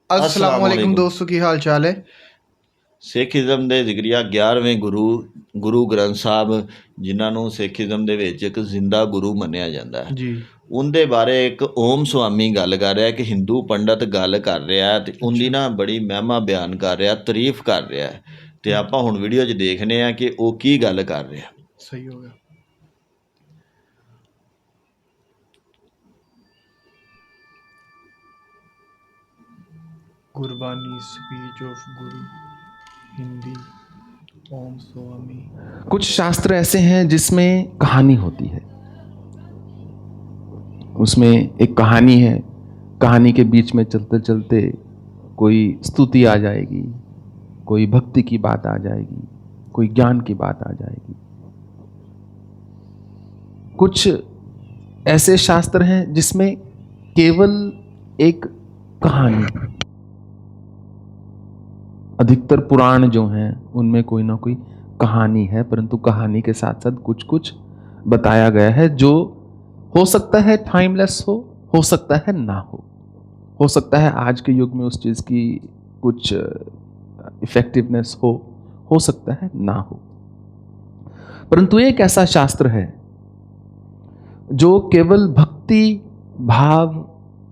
अस्सलाम वालेकुम दोस्तों, की हाल चाल है। ਸਿੱਖੀਜ਼ਮ ਦੇ ਜ਼ਿਕਰੀਆ 11ਵੇਂ ਗੁਰੂ ਗ੍ਰੰਥ ਸਾਹਿਬ, ਜਿਨ੍ਹਾਂ ਨੂੰ ਸਿੱਖੀਜ਼ਮ ਦੇ ਵਿੱਚ ਇੱਕ ਜ਼ਿੰਦਾ ਗੁਰੂ ਮੰਨਿਆ ਜਾਂਦਾ ਹੈ, जी। ਉਹਦੇ ਬਾਰੇ ਇੱਕ ਓਮ ਸੁਆਮੀ ਗੱਲ ਕਰ ਰਿਹਾ ਕਿ ਹਿੰਦੂ ਪੰਡਤ ਗੱਲ ਕਰ ਰਿਹਾ ਤੇ ਉਹਦੀ अच्छा। ਨਾ ਬੜੀ ਮਹਿਮਾ ਬਿਆਨ ਕਰ ਰਿਹਾ, ਤਾਰੀਫ ਕਰ ਰਿਹਾ ਤੇ ਆਪਾਂ ਹੁਣ ਵੀਡੀਓ 'ਚ ਦੇਖਨੇ ਆ ਕਿ ਉਹ ਕੀ ਗੱਲ ਕਰ ਰਿਹਾ। सही हो गया। गुरबानी स्पीच ऑफ गुरु हिंदी ओम स्वामी। कुछ शास्त्र ऐसे हैं जिसमें कहानी होती है, उसमें एक कहानी है, कहानी के बीच में चलते चलते कोई स्तुति आ जाएगी, कोई भक्ति की बात आ जाएगी, कोई ज्ञान की बात आ जाएगी। कुछ ऐसे शास्त्र हैं जिसमें केवल एक कहानी, अधिकतर पुराण जो हैं उनमें कोई ना कोई कहानी है, परंतु कहानी के साथ साथ कुछ कुछ बताया गया है जो हो सकता है टाइमलेस हो सकता है ना हो सकता है आज के युग में उस चीज़ की कुछ इफेक्टिवनेस हो सकता है ना हो। परंतु एक ऐसा शास्त्र है जो केवल भक्ति भाव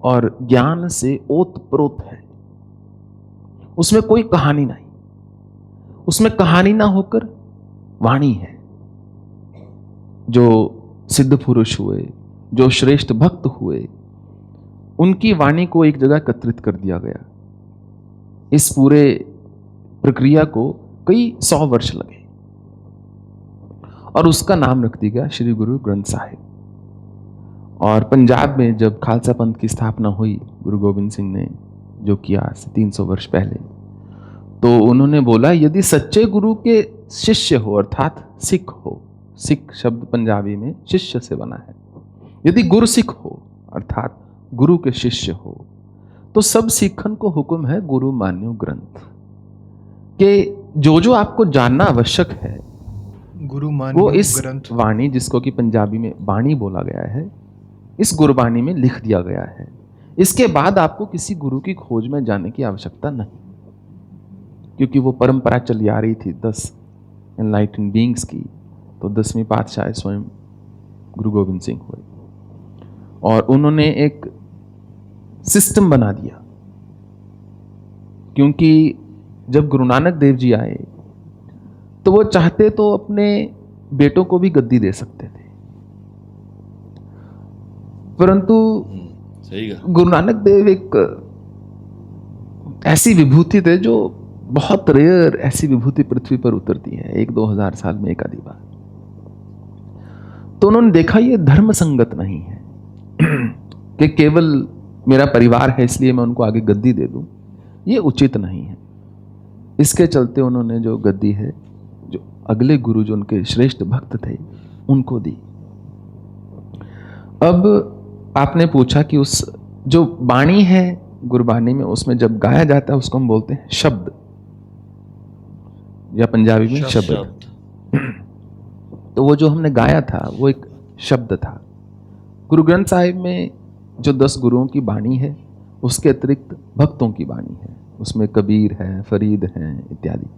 और ज्ञान से ओतप्रोत है, उसमें कोई कहानी नहीं, उसमें कहानी ना होकर वाणी है। जो सिद्ध पुरुष हुए, जो श्रेष्ठ भक्त हुए, उनकी वाणी को एक जगह एकत्रित कर दिया गया। इस पूरे प्रक्रिया को कई 100 वर्ष लगे और उसका नाम रख दिया गया श्री गुरु ग्रंथ साहिब। और पंजाब में जब खालसा पंथ की स्थापना हुई, गुरु गोबिंद सिंह ने जो किया आज से 300 वर्ष पहले, तो उन्होंने बोला यदि सच्चे गुरु के शिष्य हो, अर्थात सिख हो, सिख शब्द पंजाबी में शिष्य से बना है, यदि गुरसिख हो अर्थात गुरु के शिष्य हो, तो सब सिखन को हुक्म है गुरु मान्यो ग्रंथ के जो आपको जानना आवश्यक है गुरु मान्यो वो इस ग्रंथ वाणी, जिसको कि पंजाबी में बाणी बोला गया है, इस गुरबाणी में लिख दिया गया है। इसके बाद आपको किसी गुरु की खोज में जाने की आवश्यकता नहीं, क्योंकि वो परंपरा चली आ रही थी 10 एनलाइटेंड बीइंग्स की। तो 10वीं पातशाह स्वयं गुरु गोबिंद सिंह हुए और उन्होंने एक सिस्टम बना दिया, क्योंकि जब गुरु नानक देव जी आए तो वो चाहते तो अपने बेटों को भी गद्दी दे सकते थे, परंतु गुरु नानक देव एक ऐसी विभूति थे जो बहुत रेयर ऐसी विभूति पृथ्वी पर उतरती है 1-2 हज़ार साल में एक आधी बार। तो उन्होंने देखा ये धर्म संगत नहीं है कि केवल मेरा परिवार है इसलिए मैं उनको आगे गद्दी दे दूं, ये उचित नहीं है। इसके चलते उन्होंने जो गद्दी है, जो अगले गुरु जो उनके श्रेष्ठ भक्त थे, उनको दी। अब आपने पूछा कि उस जो बाणी है गुरबानी में, उसमें जब गाया जाता है उसको हम बोलते हैं शब्द, या पंजाबी में शब्द। तो वो जो हमने गाया था वो एक शब्द था। गुरु ग्रंथ साहिब में जो 10 गुरुओं की बाणी है, उसके अतिरिक्त भक्तों की बाणी है, उसमें कबीर है, फरीद है इत्यादि।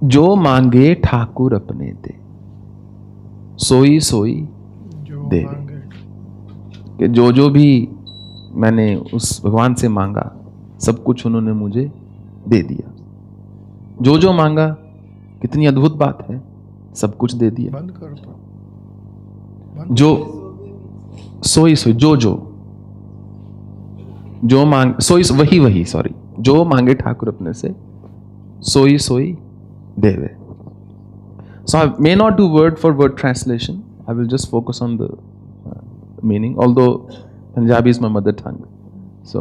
जो मांगे ठाकुर अपने दे, सोई सोई दे। कि जो भी मैंने उस भगवान से मांगा, सब कुछ उन्होंने मुझे दे दिया। जो मांगा, कितनी अद्भुत बात है, सब कुछ दे दिया। बंद कर दो। जो सोई सोई, जो मांग, सोई वही सॉरी, जो मांगे ठाकुर अपने से, सोई सोई देवे। So I may not do word for word translation. I will just focus on the meaning, although Punjabi is my mother tongue. So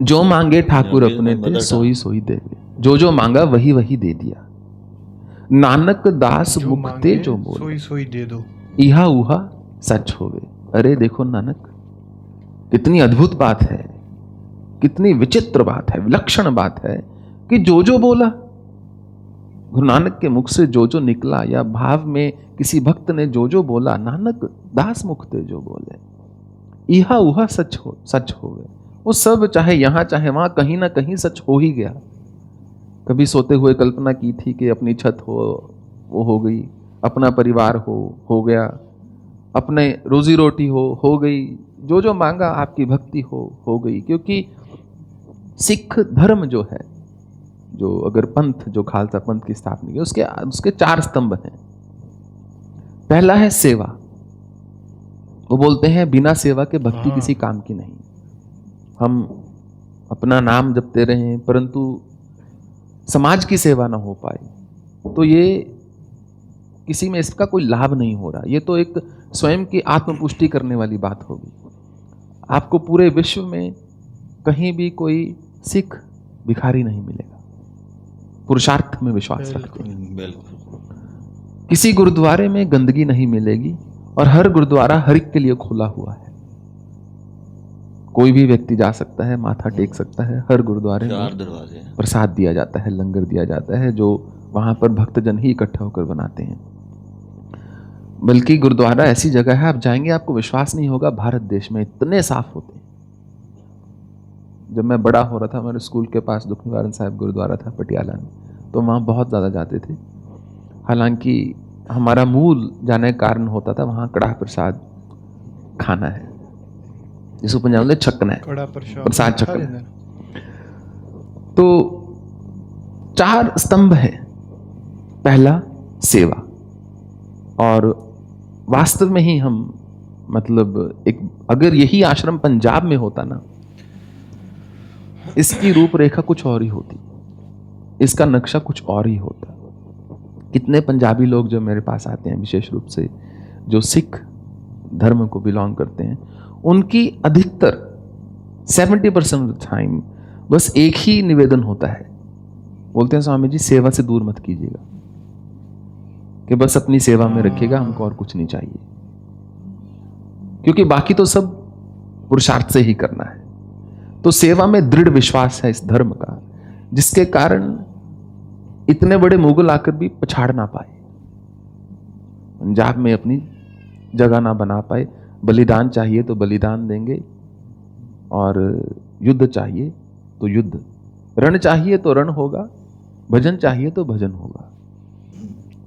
जो मांगे ठाकुर अपने ते, सोई सोई देवे। जो मांगा वही दे दिया। नानक दास मुक्ते जो बोले, सोई सोई दे दो। इहा उहा सच होवे। अरे देखो नानक, कितनी अद्भुत बात है, कितनी विचित्र बात है, विलक्षण बात है कि जो बोला, गुरु नानक के मुख से जो निकला, या भाव में किसी भक्त ने जो बोला, नानक दास मुक्ते जो बोले, इहा उहा सच हो गए। वो सब चाहे यहाँ चाहे वहाँ कहीं ना कहीं सच हो ही गया। कभी सोते हुए कल्पना की थी कि अपनी छत हो, वो हो गई। अपना परिवार हो गया। अपने रोजी रोटी हो गई। जो जो मांगा, आपकी भक्ति हो गई। क्योंकि सिख धर्म जो है, जो अगर पंथ, जो खालसा पंथ की स्थापना की, उसके 4 स्तंभ हैं। पहला है सेवा। वो बोलते हैं बिना सेवा के भक्ति किसी काम की नहीं। हम अपना नाम जपते रहें परंतु समाज की सेवा ना हो पाए तो ये किसी में इसका कोई लाभ नहीं हो रहा। ये तो एक स्वयं की आत्मपुष्टि करने वाली बात होगी। आपको पूरे विश्व में कहीं भी कोई सिख भिखारी नहीं मिलेगा, पुरुषार्थ में विश्वास रखते हैं। बिल्कुल। किसी गुरुद्वारे में गंदगी नहीं मिलेगी और हर गुरुद्वारा हर एक के लिए खुला हुआ है। कोई भी व्यक्ति जा सकता है, माथा टेक सकता है। हर गुरुद्वारे 4 में दरवाजे हैं। प्रसाद दिया जाता है, लंगर दिया जाता है, जो वहां पर भक्तजन ही इकट्ठा होकर बनाते हैं। बल्कि गुरुद्वारा ऐसी जगह है, आप जाएंगे आपको विश्वास नहीं होगा, भारत देश में इतने साफ होते हैं। जब मैं बड़ा हो रहा था, हमारे स्कूल के पास दुख निवारण साहिब गुरुद्वारा था पटियाला में, तो वहाँ बहुत ज़्यादा जाते थे। हालांकि हमारा मूल जाने का कारण होता था वहाँ कड़ाह प्रसाद खाना है, जिसको पंजाब में छकना है, कड़ा प्रसाद छकना। तो 4 स्तंभ है। पहला सेवा, और वास्तव में ही हम मतलब एक, अगर यही आश्रम पंजाब में होता ना, इसकी रूपरेखा कुछ और ही होती, इसका नक्शा कुछ और ही होता। कितने पंजाबी लोग जो मेरे पास आते हैं, विशेष रूप से जो सिख धर्म को बिलोंग करते हैं, उनकी अधिकतर 70% ऑफ द टाइम बस एक ही निवेदन होता है। बोलते हैं स्वामी जी सेवा से दूर मत कीजिएगा, कि बस अपनी सेवा में रखिएगा, हमको और कुछ नहीं चाहिए। क्योंकि बाकी तो सब पुरुषार्थ से ही करना है। तो सेवा में दृढ़ विश्वास है इस धर्म का, जिसके कारण इतने बड़े मुगल आकर भी पछाड़ ना पाए, पंजाब में अपनी जगह ना बना पाए। बलिदान चाहिए तो बलिदान देंगे, और युद्ध चाहिए तो युद्ध, रण चाहिए तो रण होगा, भजन चाहिए तो भजन होगा।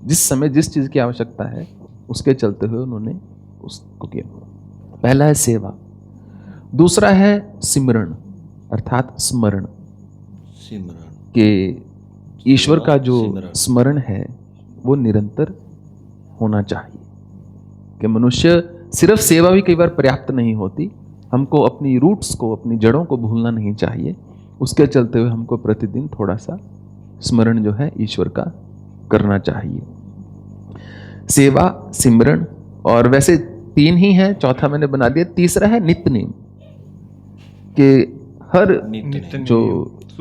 जिस समय जिस चीज की आवश्यकता है उसके चलते हुए उन्होंने उसको किया। पहला है सेवा। दूसरा है सिमरण, अर्थात स्मरण, कि ईश्वर का जो स्मरण है वो निरंतर होना चाहिए। कि मनुष्य सिर्फ सेवा भी कई बार पर्याप्त नहीं होती, हमको अपनी रूट्स को, अपनी जड़ों को भूलना नहीं चाहिए। उसके चलते हुए हमको प्रतिदिन थोड़ा सा स्मरण जो है ईश्वर का करना चाहिए। सेवा, सिमरण, और वैसे 3 ही है, चौथा मैंने बना दिया। तीसरा है नित्य नेम, कि हर जो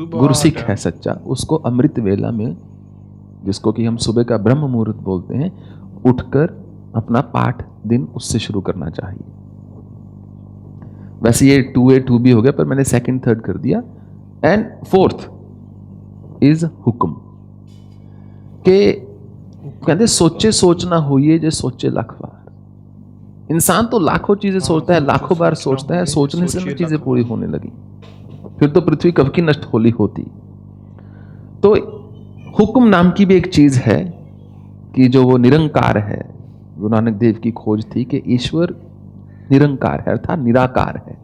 गुरु सिख है सच्चा, उसको अमृत वेला में, जिसको कि हम सुबह का ब्रह्म मुहूर्त बोलते हैं, उठकर अपना पाठ दिन उससे शुरू करना चाहिए। वैसे ये 2A 2B हो गया, पर मैंने 2nd 3rd कर दिया। एंड 4th इज हुक्म, के कहते सोचे सोचना होइए जे सोचे लाख बार। इंसान तो लाखों चीजें सोचता है, लाखों बार सोचता है, सोचने से ना चीजें पूरी होने लगी, फिर तो पृथ्वी कब की नष्ट होली होती। तो हुक्म नाम की भी एक चीज है, कि जो वो निरंकार है। गुरु नानक देव की खोज थी कि ईश्वर निरंकार है, अर्थात निराकार है,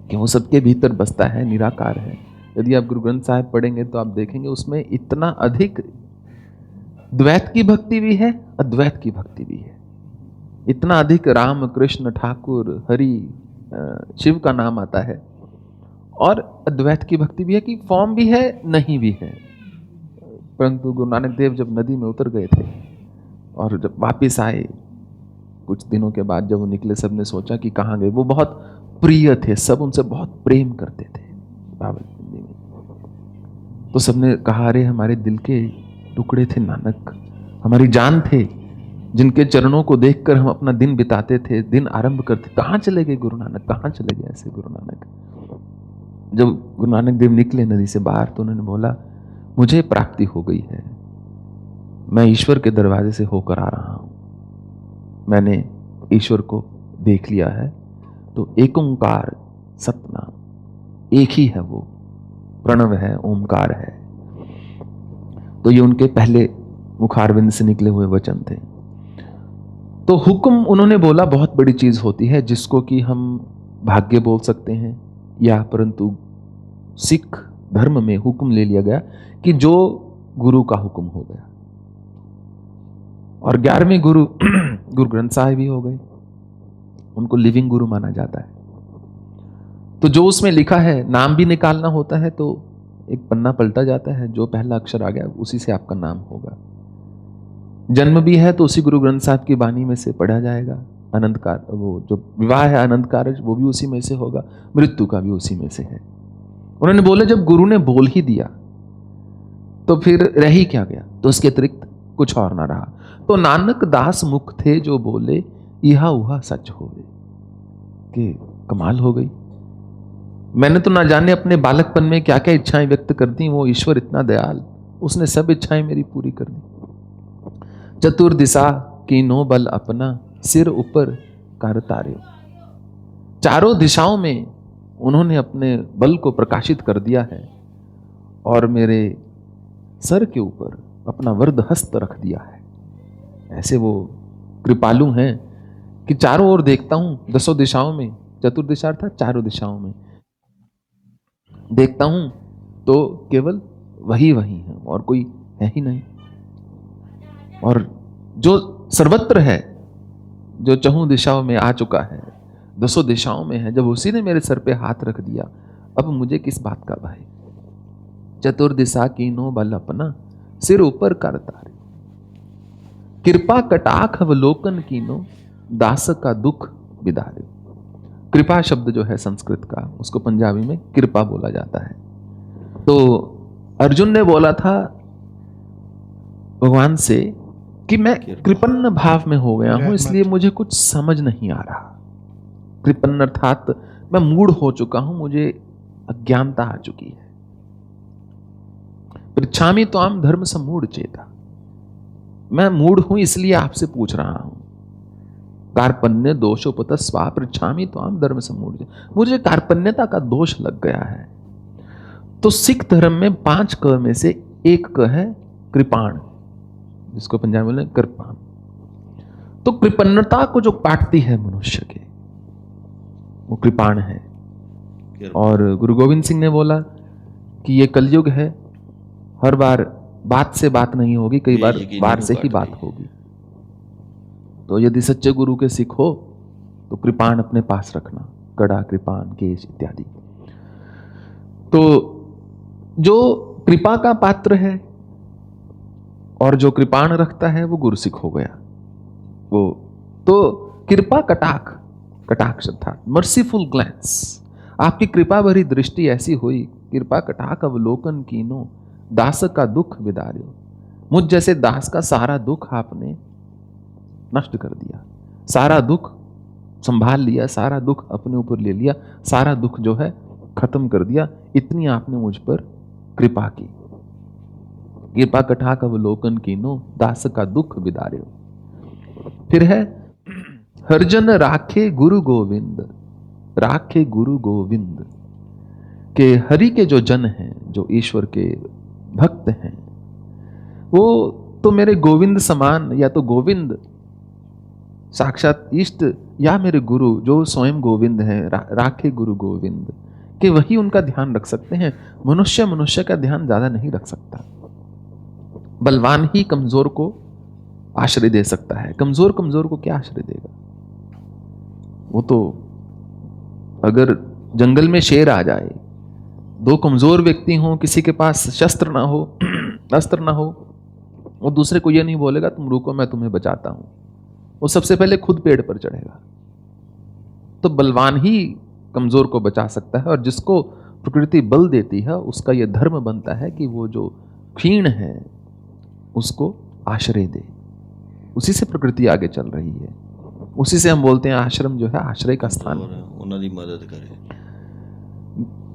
कि वो सबके भीतर बसता है, निराकार है। यदि आप गुरु ग्रंथ साहिब पढ़ेंगे तो आप देखेंगे उसमें इतना अधिक द्वैत की भक्ति भी है, अद्वैत की भक्ति भी है। इतना अधिक राम, कृष्ण, ठाकुर, हरि, शिव का नाम आता है, और अद्वैत की भक्ति भी है, कि फॉर्म भी है, नहीं भी है। परंतु गुरु नानक देव जब नदी में उतर गए थे और जब वापिस आए कुछ दिनों के बाद, जब वो निकले, सबने सोचा कि कहाँ गए। वो बहुत प्रिय थे, सब उनसे बहुत प्रेम करते थे बाबा में। तो सबने कहा, अरे हमारे दिल के टुकड़े थे नानक, हमारी जान थे, जिनके चरणों को देखकर हम अपना दिन बिताते थे, दिन आरंभ करते। कहाँ चले गए गुरु नानक, कहाँ चले गए ऐसे गुरु नानक। जब गुरु नानक देव निकले नदी से बाहर, तो उन्होंने बोला, मुझे प्राप्ति हो गई है, मैं ईश्वर के दरवाजे से होकर आ रहा हूं, मैंने ईश्वर को देख लिया है, तो एक ओंकार सतनाम, एक ही है वो, प्रणव है, ओंकार है। तो ये उनके पहले मुखारविंद से निकले हुए वचन थे। तो हुक्म उन्होंने बोला बहुत बड़ी चीज होती है, जिसको कि हम भाग्य बोल सकते हैं, या परंतु सिख धर्म में हुक्म ले लिया गया कि जो गुरु का हुक्म हो गया। और 11वें गुरु गुरु ग्रंथ साहिब ही हो गए, उनको लिविंग गुरु माना जाता है। तो जो उसमें लिखा है, नाम भी निकालना होता है तो एक पन्ना पलटा जाता है, जो पहला अक्षर आ गया उसी से आपका नाम होगा। जन्म भी है तो उसी गुरु ग्रंथ साहिब की बानी में से पढ़ा जाएगा। अनंत कार, वो जो विवाह है अनंत कारज, वो भी उसी में से होगा। मृत्यु का भी उसी में से है। उन्होंने बोले जब गुरु ने बोल ही दिया तो फिर रह ही क्या गया, तो उसके अतिरिक्त कुछ और ना रहा। तो नानक दास मुख थे जो बोले, इहा उहा सच होवे। कि कमाल हो गई। मैंने तो ना जाने अपने बालकपन में क्या क्या इच्छाएं व्यक्त कर दी, वो ईश्वर इतना दयाल, उसने सब इच्छाएं मेरी पूरी कर दी। चतुर्दिशा कीनो बल अपना, सिर ऊपर कर तार्यो। चारों दिशाओं में उन्होंने अपने बल को प्रकाशित कर दिया है और मेरे सर के ऊपर अपना वरद हस्त रख दिया है। ऐसे वो कृपालु हैं कि चारों ओर देखता हूं, 10 दिशाओं में, चतुर्दिशा अर्थात चारों दिशाओं में देखता हूं तो केवल वही वही है और कोई है ही नहीं। और जो सर्वत्र है, जो चहुं दिशाओं में आ चुका है, 10 दिशाओं में है, जब उसी ने मेरे सर पे हाथ रख दिया, अब मुझे किस बात का भय। चतुर्दिशा कीनो बल अपना, सिर ऊपर कर तारे। कृपा कटाक्ष अवलोकन कीनो, दास का दुख विदारे। कृपा शब्द जो है संस्कृत का, उसको पंजाबी में कृपा बोला जाता है। तो अर्जुन ने बोला था भगवान से कि मैं कृपन्न भाव में हो गया हूं, इसलिए मुझे कुछ समझ नहीं आ रहा। कृपन्न अर्थात मैं मूढ़ हो चुका हूं, मुझे अज्ञानता आ चुकी है। पृच्छामि त्वाम धर्म सम्मूढ़ चेता, मैं मूढ़ हूं इसलिए आपसे पूछ रहा हूं। कार्पण्य दोषोपतस्वा पृच्छामि त्वाम धर्म सम्मूढ़, मुझे कार्पण्यता का दोष लग गया है। तो सिख धर्म में 5 क में से एक क है कृपाण, जिसको पंजाबी में कृपाण। तो कृपन्नता को जो काटती है मनुष्य के, वो कृपाण है। और गुरु गोविंद सिंह ने बोला कि ये कलयुग है, हर बार बात से बात नहीं होगी, कई बार बार से ही बात होगी। तो यदि सच्चे गुरु के सिख हो तो कृपाण अपने पास रखना, कड़ा, कृपाण, केश इत्यादि। तो जो कृपा का पात्र है और जो कृपाण रखता है वो गुरु सिख हो गया। वो तो कृपा कटाक्ष अर्थात मर्सीफुल ग्लैंस, आपकी कृपा भरी दृष्टि ऐसी हुई, कृपा कटाक्ष अवलोकन कीनो, दास का दुख विदार्यो। मुझ जैसे दास का सारा दुख आपने नष्ट कर दिया, सारा दुख संभाल लिया, सारा दुख अपने ऊपर ले लिया, सारा दुख जो है खत्म कर दिया। इतनी आपने मुझ पर कृपा की। कृपा कटाक्ष अवलोकन कीनो, दास का दुख विदार्यो। फिर है हरजन राखे गुरु गोविंद, राखे गुरु गोविंद। के हरि के जो जन हैं, जो ईश्वर के भक्त हैं, वो तो मेरे गोविंद समान, या तो गोविंद साक्षात इष्ट, या मेरे गुरु जो स्वयं गोविंद हैं, राखे गुरु गोविंद, कि वही उनका ध्यान रख सकते हैं। मनुष्य का ध्यान ज्यादा नहीं रख सकता। बलवान ही कमजोर को आश्रय दे सकता है, कमजोर को क्या आश्रय देगा। वो तो अगर जंगल में शेर आ जाए, 2 कमजोर व्यक्ति हों, किसी के पास शस्त्र ना हो, अस्त्र ना हो, वो दूसरे को ये नहीं बोलेगा तुम रुको मैं तुम्हें बचाता हूं, वो सबसे पहले खुद पेड़ पर चढ़ेगा। तो बलवान ही कमजोर को बचा सकता है, और जिसको प्रकृति बल देती है उसका यह धर्म बनता है कि वो जो क्षीण है उसको आश्रय दे। उसी से प्रकृति आगे चल रही है, उसी से हम बोलते हैं आश्रम जो है आश्रय का स्थान है। उन्होंने मदद करे।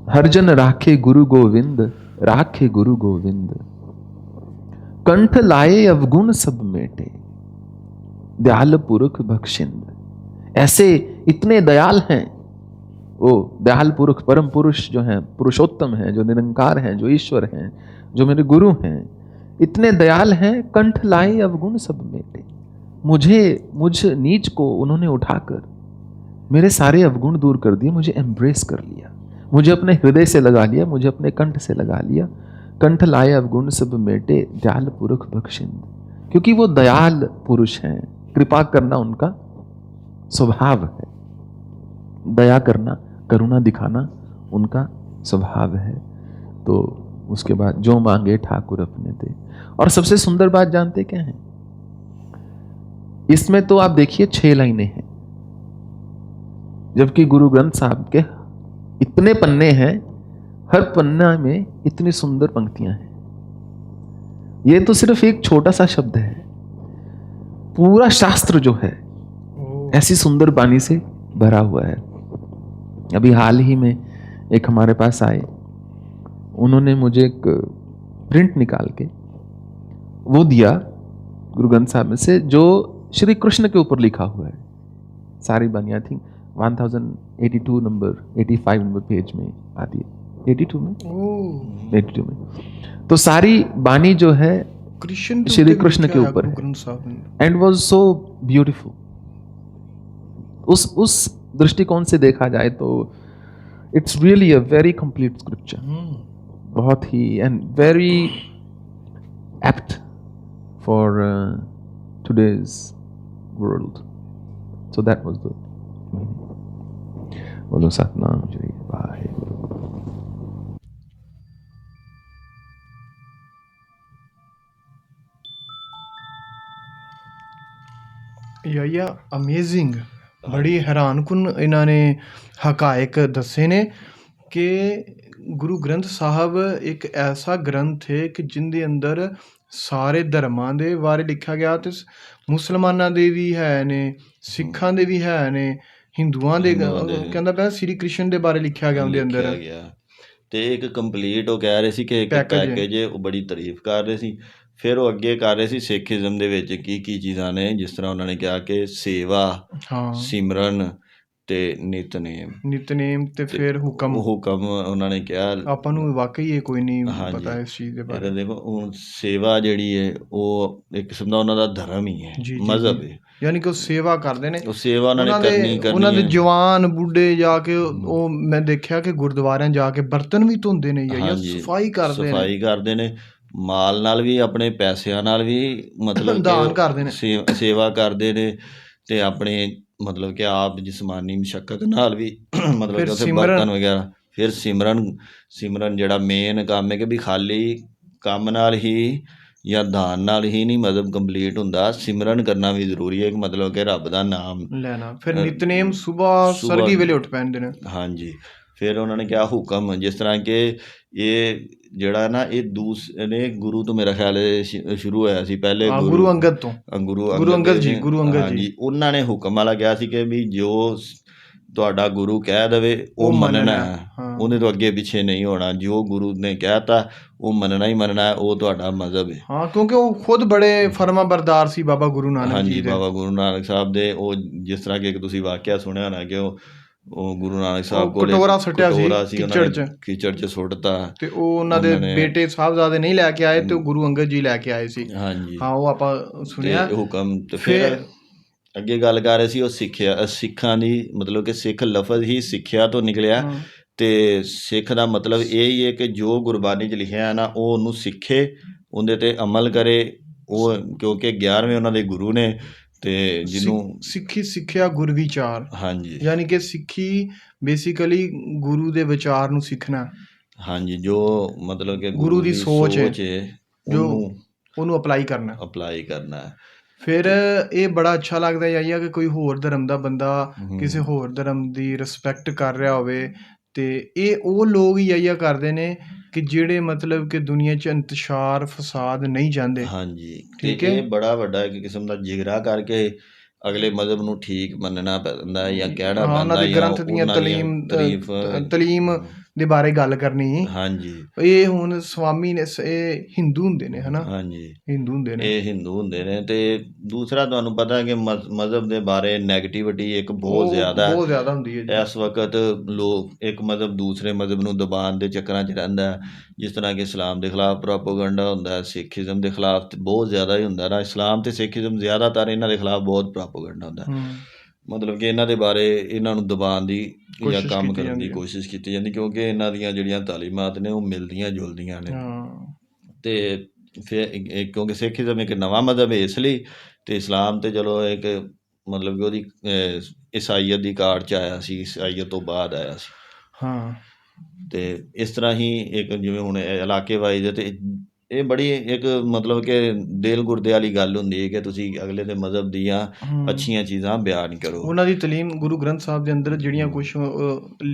हरजन राखे गुरु गोविंद, राखे गुरु गोविंद। कंठ लाए अवगुण सब मेटे, दयाल पुरख बख्शिंद। ऐसे इतने दयाल हैं वो दयाल पुरुष, परम पुरुष जो हैं, पुरुषोत्तम हैं, जो निरंकार हैं, जो ईश्वर हैं, जो मेरे गुरु हैं, इतने दयाल हैं, कंठ लाए अवगुण सब मेटे। मुझ नीच को उन्होंने उठाकर मेरे सारे अवगुण दूर कर दिए, मुझे एम्ब्रेस कर लिया, मुझे अपने हृदय से लगा लिया, मुझे अपने कंठ से लगा लिया। कंठ लाए अवगुण सब मेटे, दयाल पुरुष बख्शिंद। क्योंकि वो दयाल पुरुष हैं, कृपा करना उनका स्वभाव है, दया करना, करुणा दिखाना उनका स्वभाव है। तो उसके बाद जो मांगे ठाकुर अपने दे। और सबसे सुंदर बात जानते क्या है? इसमें तो आप देखिए 6 लाइनें हैं, जबकि गुरु ग्रंथ साहब के इतने पन्ने हैं, हर पन्ना में इतनी सुंदर पंक्तियां हैं। ये तो सिर्फ एक छोटा सा शब्द है, पूरा शास्त्र जो है ऐसी सुंदर बानी से भरा हुआ है। अभी हाल ही में एक हमारे पास आए, उन्होंने मुझे एक प्रिंट निकाल के वो दिया गुरु ग्रंथ साहब में से, जो श्री कृष्ण के ऊपर लिखा हुआ है। सारी बानी I think 1082 number 85 number page में आती है, 82 में। तो सारी बानी जो है श्री कृष्ण के ऊपर है, एंड वाज सो ब्यूटीफुल। उस दृष्टिकोण से देखा जाए तो it's really a very complete scripture, बहुत ही and very apt for today's world. So that was the meaning. बोलो सतनाम श्री वाहेगुरु। ਯਾ ਅਮੇਜ਼ਿੰਗ, ਬੜੀ ਹੈਰਾਨਕੁਨ ਇਹਨਾਂ ਨੇ ਹਕਾਇਕ ਦੱਸੇ ਨੇ ਕਿ ਗੁਰੂ ਗ੍ਰੰਥ ਸਾਹਿਬ ਇੱਕ ਐਸਾ ਗ੍ਰੰਥ ਹੈ ਕਿ ਜਿਹਦੇ ਅੰਦਰ ਸਾਰੇ ਧਰਮਾਂ ਦੇ ਬਾਰੇ ਲਿਖਿਆ ਗਿਆ, ਤੇ ਮੁਸਲਮਾਨਾਂ ਦੇ ਵੀ ਹੈ ਨੇ, ਸਿੱਖਾਂ ਦੇ ਵੀ ਹੈ ਨੇ, ਹਿੰਦੂਆਂ ਦੇ, ਕਹਿੰਦਾ ਪਿਆ ਸ੍ਰੀ ਕ੍ਰਿਸ਼ਨ ਦੇ ਬਾਰੇ ਲਿਖਿਆ ਗਿਆ ਉਹਦੇ ਅੰਦਰ। ਤੇ ਇੱਕ ਕੰਪਲੀਟ ਉਹ ਕਹਿ ਰਹੇ ਸੀ ਕਿ ਇੱਕ ਪੈਕੇਜ ਉਹ ਬੜੀ ਤਾਰੀਫ ਕਰ ਰਹੇ ਸੀ। ਫਿਰ ਉਹ ਅੱਗੇ ਕਰ ਰਹੇ ਸੀ ਸਿੱਖੀਜ਼ਮ ਦੇ ਵਿੱਚ ਕੀ ਕੀ ਚੀਜ਼ਾਂ ਨੇ, ਜਿਸ ਤਰ੍ਹਾਂ ਉਹਨਾਂ ਨੇ ਕਿਹਾ ਕਿ ਸੇਵਾ, ਸਿਮਰਨ ਤੇ ਨਿਤਨੇਮ ਤੇ ਫਿਰ ਹੁਕਮ ਉਹਨਾਂ ਨੇ ਕਿਹਾ। ਆਪਾਂ ਨੂੰ ਵਾਕਈ ਇਹ ਕੋਈ ਨਹੀਂ ਪਤਾ ਇਸ ਚੀਜ਼ ਦੇ ਬਾਰੇ। ਦੇਖੋ ਹੁਣ ਸੇਵਾ ਜਿਹੜੀ ਹੈ ਉਹ ਇੱਕ ਕਿਸਮ ਦਾ ਉਹਨਾਂ ਦਾ ਧਰਮ ਹੀ ਹੈ, ਮਜ਼ਹਬ ਹੈ, ਯਾਨੀ ਕਿ ਉਹ ਸੇਵਾ ਕਰਦੇ ਨੇ। ਉਹ ਸੇਵਾ ਉਹਨਾਂ ਨੇ ਕਰਨੀ ਉਹਨਾਂ ਦੇ ਜਵਾਨ ਬੁੱਢੇ ਜਾ ਕੇ, ਉਹ ਮੈਂ ਦੇਖਿਆ ਕਿ ਗੁਰਦੁਆਰਿਆਂ ਜਾ ਕੇ ਬਰਤਨ ਵੀ ਧੋਂਦੇ ਨੇ, ਸਫਾਈ ਕਰਦੇ ਨੇ, ਮਾਲ ਨਾਲ ਵੀ, ਆਪਣੇ ਪੈਸਿਆਂ ਨਾਲ ਵੀ, ਮਤਲਬ ਦਾਨ ਕਰਦੇ ਨੇ, ਸੇਵਾ ਕਰਦੇ ਨੇ, ਤੇ ਆਪਣੇ ਮਤਲਬ ਕਿ ਆਪ ਜਿਸਮਾਨੀ ਮਸ਼ੱਕਤ ਨਾਲ ਵੀ, ਮਤਲਬ ਕਿ ਉੱਥੇ ਬਰਤਨ ਵਗੈਰਾ। ਫਿਰ ਸਿਮਰਨ ਜਿਹੜਾ ਮੇਨ ਕੰਮ ਹੈ ਕਿ ਵੀ ਖਾਲੀ ਕੰਮ ਨਾਲ ਹੀ ਜਾਂ ਦਾਨ ਨਾਲ ਹੀ ਨਹੀਂ ਮਤਲਬ ਕੰਪਲੀਟ ਹੁੰਦਾ, ਸਿਮਰਨ ਕਰਨਾ ਵੀ ਜ਼ਰੂਰੀ ਹੈ, ਮਤਲਬ ਕਿ ਰੱਬ ਦਾ ਨਾਮ ਲੈਣਾ। ਫਿਰ ਨਿਤਨੇਮ ਸੁਬਾਹ ਸਰਗੀ ਵੇਲੇ ਉੱਠ ਪੈਂਦੇ ਨੇ। ਹਾਂਜੀ। ਫਿਰ ਉਹਨਾਂ ਨੇ ਕਿਹਾ ਹੁਕਮ, ਜਿਸ ਤਰ੍ਹਾਂ ਕਿ ਇਹ ਜਿਹੜਾ ਨਾ ਇਹ ਦੂਸਰੇ ਗੁਰੂ ਤੋਂ ਮੇਰਾ ਖਿਆਲ ਸ਼ੁਰੂ ਹੋਇਆ ਸੀ, ਪਹਿਲੇ ਗੁਰੂ ਅੰਗਦ ਤੋਂ, ਗੁਰੂ ਅੰਗਦ ਜੀ, ਉਹਨਾਂ ਨੇ ਹੁਕਮ ਵਾਲਾ ਕਿਹਾ ਸੀ ਕਿ ਵੀ ਜੋ ਤੁਹਾਡਾ ਗੁਰੂ ਕਹਿ ਦੇਵੇ ਉਹ ਮੰਨਣਾ ਹੈ, ਉਹਨੇ ਤੋਂ ਅੱਗੇ ਪਿੱਛੇ ਨਹੀਂ ਹੋਣਾ, ਜੋ ਗੁਰੂ ਨੇ ਕਹਿਤਾ ਉਹ ਮੰਨਣਾ ਹੀ ਮੰਨਣਾ ਹੈ, ਉਹ ਤੁਹਾਡਾ ਮਜ਼ਹਬ ਹੈ। ਹਾਂ, ਕਿਉਂਕਿ ਉਹ ਖੁਦ ਬੜੇ ਫਰਮਾ ਬਰਦਾਰ ਸੀ ਬਾਬਾ ਗੁਰੂ ਨਾਨਕ ਜੀ ਦੇ। ਬਾਬਾ ਗੁਰੂ ਨਾਨਕ ਸਾਹਿਬ ਦੇ ਉਹ ਜਿਸ ਤਰ੍ਹਾਂ ਕਿ ਤੁਸੀਂ ਵਾਕਿਆ ਸੁਣਿਆ ਹੋਣਾ ਕਿ ਉਹ ਗੁਰੂ ਨਾਨਕ ਸਾਹਿਬ ਕੋਲ ਕਟੋਰਾ ਸੁੱਟਿਆ ਸੀ ਕੀਚੜ ਚ ਸੁੱਟਤਾ, ਤੇ ਉਹ ਉਹਨਾਂ ਦੇ ਬੇਟੇ ਸਾਹਿਬਜ਼ਾਦੇ ਨਹੀਂ ਲੈ ਕੇ ਆਏ, ਤੇ ਉਹ ਗੁਰੂ ਅੰਗਦ ਜੀ ਲੈ ਕੇ ਆਏ ਸੀ। ਹਾਂਜੀ, ਹਾਂ, ਉਹ ਆਪਾਂ ਸੁਣਿਆ ਹੁਕਮ। ਤੇ ਫਿਰ ਅੱਗੇ ਗੱਲ ਕਰ ਰਹੇ ਸੀ ਉਹ ਸਿੱਖਾਂ ਦੀ, ਮਤਲਬ ਕਿ ਸਿੱਖ ਲਫ਼ਜ਼ ਹੀ ਸਿੱਖਿਆ ਤੋਂ ਨਿਕਲਿਆ, ਤੇ ਸਿੱਖ ਦਾ ਮਤਲਬ ਇਹ ਹੀ ਹੈ ਕਿ ਜੋ ਗੁਰਬਾਣੀ 'ਚ ਲਿਖਿਆ ਹੈ ਨਾ ਉਹ ਉਹਨੂੰ ਸਿੱਖੇ, ਉਹਦੇ 'ਤੇ ਅਮਲ ਕਰੇ। ਉਹ ਕਿਉਂਕਿ 11ਵੇਂ ਉਹਨਾਂ ਦੇ ਗੁਰੂ ਨੇ, ਤੇ ਜਿਹਨੂੰ ਸਿੱਖੀ ਸਿੱਖਿਆ ਗੁਰ ਵਿਚਾਰ। ਹਾਂਜੀ, ਯਾਨੀ ਕਿ ਸਿੱਖੀ ਬੇਸਿਕਲੀ ਗੁਰੂ ਦੇ ਵਿਚਾਰ ਨੂੰ ਸਿੱਖਣਾ। ਹਾਂਜੀ, ਜੋ ਮਤਲਬ ਕਿ ਗੁਰੂ ਦੀ ਸੋਚ ਹੈ, ਜੋ ਉਹਨੂੰ ਅਪਲਾਈ ਕਰਨਾ। ਫਿਰ ਇਹ ਬੜਾ ਅੱਛਾ ਲੱਗਦਾ ਯਾਰ ਕਿ ਕੋਈ ਹੋਰ ਧਰਮ ਦਾ ਬੰਦਾ ਕਿਸੇ ਹੋਰ ਧਰਮ ਦੀ ਰਿਸਪੈਕਟ ਕਰ ਰਿਹਾ ਹੋਵੇ, ਤੇ ਇਹ ਉਹ ਲੋਕ ਹੀ ਯਾਇਆ ਕਰਦੇ ਨੇ ਕਿ ਜਿਹੜੇ ਮਤਲਬ ਕਿ ਦੁਨੀਆ 'ਚ ਇੰਤਸ਼ਾਰ ਫਸਾਦ ਨਹੀਂ ਚਾਹੁੰਦੇ। ਹਾਂਜੀ, ਠੀਕ ਹੈ। ਇਹ ਬੜਾ ਵੱਡਾ ਇੱਕ ਕਿਸਮ ਦਾ ਜਿਗਰਾ ਕਰਕੇ ਅਗਲੇ ਮਜ਼ਹਬ ਨੂੰ ਠੀਕ ਮੰਨਣਾ ਪੈਂਦਾ ਜਾਂ ਕਹਿਣਾ ਪੈਂਦਾ, ਉਹਨਾਂ ਦੇ ਗ੍ਰੰਥ ਦੀਆਂ ਤਲੀਮ ਦੇ ਬਾਰੇ ਗੱਲ ਕਰਨੀ। ਹਾਂਜੀ ਇਹ ਹੁਣ ਸਵਾਮੀ ਨੇ ਇਹ ਹਿੰਦੂ ਹੁੰਦੇ ਨੇ ਹਨਾ, ਹਾਂਜੀ ਹਿੰਦੂ ਹੁੰਦੇ ਨੇ, ਇਹ ਹਿੰਦੂ ਹੁੰਦੇ ਨੇ। ਤੇ ਦੂਸਰਾ ਤੁਹਾਨੂੰ ਪਤਾ ਕਿ ਮਜ਼ਹਬ ਦੇ ਬਾਰੇ ਨੈਗੇਟਿਵਿਟੀ ਇੱਕ ਬਹੁਤ ਜ਼ਿਆਦਾ ਬਹੁਤ ਜ਼ਿਆਦਾ ਹੁੰਦੀ ਹੈ ਜੀ। ਇਸ ਵਕਤ ਲੋਕ ਇੱਕ ਮਜ਼ਹਬ ਦੂਸਰੇ ਮਜ਼ਹਬ ਨੂੰ ਦਬਾਉਣ ਦੇ ਚੱਕਰਾਂ 'ਚ ਰਹਿੰਦਾ ਹੈ। ਜਿਸ ਤਰ੍ਹਾਂ ਕਿ ਇਸਲਾਮ ਦੇ ਖਿਲਾਫ ਪ੍ਰੋਪੇਗੈਂਡਾ ਹੁੰਦਾ ਹੈ, ਸਿੱਖੀਜ਼ਮ ਦੇ ਖਿਲਾਫ ਤੇ ਬਹੁਤ ਜ਼ਿਆਦਾ ਹੀ ਹੁੰਦਾ ਨਾ। ਇਸਲਾਮ ਤੇ ਸਿੱਖੀਜ਼ਮ ਜ਼ਿਆਦਾਤਰ ਇਹਨਾਂ ਦੇ ਖਿਲਾਫ ਬਹੁਤ ਪ੍ਰੋਪੇਗੈਂਡਾ ਹੁੰਦਾ, ਮਤਲਬ ਕਿ ਇਹਨਾਂ ਦੇ ਬਾਰੇ ਇਹਨਾਂ ਨੂੰ ਦਬਾਉਣ ਦੀ ਜਾਂ ਕੰਮ ਕਰਨ ਦੀ ਕੋਸ਼ਿਸ਼ ਕੀਤੀ ਜਾਂਦੀ, ਕਿਉਂਕਿ ਇਹਨਾਂ ਦੀਆਂ ਜਿਹੜੀਆਂ ਤਾਲੀਮਾਤ ਨੇ ਉਹ ਮਿਲਦੀਆਂ ਜੁਲਦੀਆਂ ਨੇ। ਅਤੇ ਫਿਰ ਕਿਉਂਕਿ ਸਿੱਖੀਜ਼ਮ ਇੱਕ ਨਵਾਂ ਮਜ਼ਹਬ ਹੈ ਇਸ ਲਈ, ਅਤੇ ਇਸਲਾਮ ਤਾਂ ਚਲੋ ਇੱਕ ਮਤਲਬ ਕਿ ਉਹਦੀ ਈਸਾਈਅਤ ਦੀ ਕਾਟ 'ਚ ਆਇਆ ਸੀ, ਈਸਾਈਅਤ ਤੋਂ ਬਾਅਦ ਆਇਆ ਸੀ। ਹਾਂ, ਅਤੇ ਇਸ ਤਰ੍ਹਾਂ ਹੀ ਇੱਕ ਜਿਵੇਂ ਹੁਣ ਇਲਾਕੇ ਵਾਈਜ਼ ਅਤੇ ਇਹ ਬੜੀ ਇੱਕ ਮਤਲਬ ਕਿ ਦਿਲ ਗੁਰਦੇ ਵਾਲੀ ਗੱਲ ਹੁੰਦੀ ਹੈ ਕਿ ਤੁਸੀਂ ਅਗਲੇ ਦੇ ਮਜ਼ਹਬ ਦੀਆਂ ਅੱਛੀਆਂ ਚੀਜ਼ਾਂ ਬਿਆਨ ਕਰੋ। ਉਹਨਾਂ ਦੀ ਤਾਲੀਮ ਗੁਰੂ ਗ੍ਰੰਥ ਸਾਹਿਬ ਦੇ ਅੰਦਰ ਜਿਹੜੀਆਂ ਕੁਛ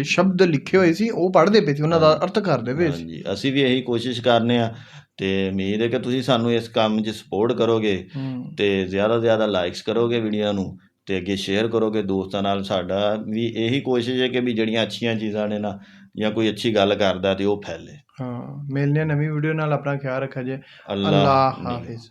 ਸ਼ਬਦ ਲਿਖੇ ਹੋਏ ਸੀ ਉਹ ਪੜ੍ਹਦੇ ਪਏ ਸੀ, ਉਹਨਾਂ ਦਾ ਅਰਥ ਕਰਦੇ ਪਏ ਸੀ। ਹਾਂਜੀ, ਅਸੀਂ ਵੀ ਇਹੀ ਕੋਸ਼ਿਸ਼ ਕਰਨੇ ਹਾਂ ਅਤੇ ਉਮੀਦ ਹੈ ਕਿ ਤੁਸੀਂ ਸਾਨੂੰ ਇਸ ਕੰਮ 'ਚ ਸਪੋਰਟ ਕਰੋਗੇ ਅਤੇ ਜ਼ਿਆਦਾ ਤੋਂ ਜ਼ਿਆਦਾ ਲਾਈਕਸ ਕਰੋਗੇ ਵੀਡੀਓ ਨੂੰ, ਅਤੇ ਅੱਗੇ ਸ਼ੇਅਰ ਕਰੋਗੇ ਦੋਸਤਾਂ ਨਾਲ। ਸਾਡਾ ਵੀ ਇਹੀ ਕੋਸ਼ਿਸ਼ ਹੈ ਕਿ ਵੀ ਜਿਹੜੀਆਂ ਅੱਛੀਆਂ ਚੀਜ਼ਾਂ ਨੇ ਨਾ, ਜਾਂ ਕੋਈ ਅੱਛੀ ਗੱਲ ਕਰਦਾ ਅਤੇ ਉਹ ਫੈਲੇ। ਹਾਂ, ਮਿਲਦੇ ਹਾਂ ਨਵੀਂ ਵੀਡੀਓ ਨਾਲ। ਆਪਣਾ ਖਿਆਲ ਰੱਖਿਆ ਜੇ। ਅੱਲਾਹ ਹਾਫਿਜ਼।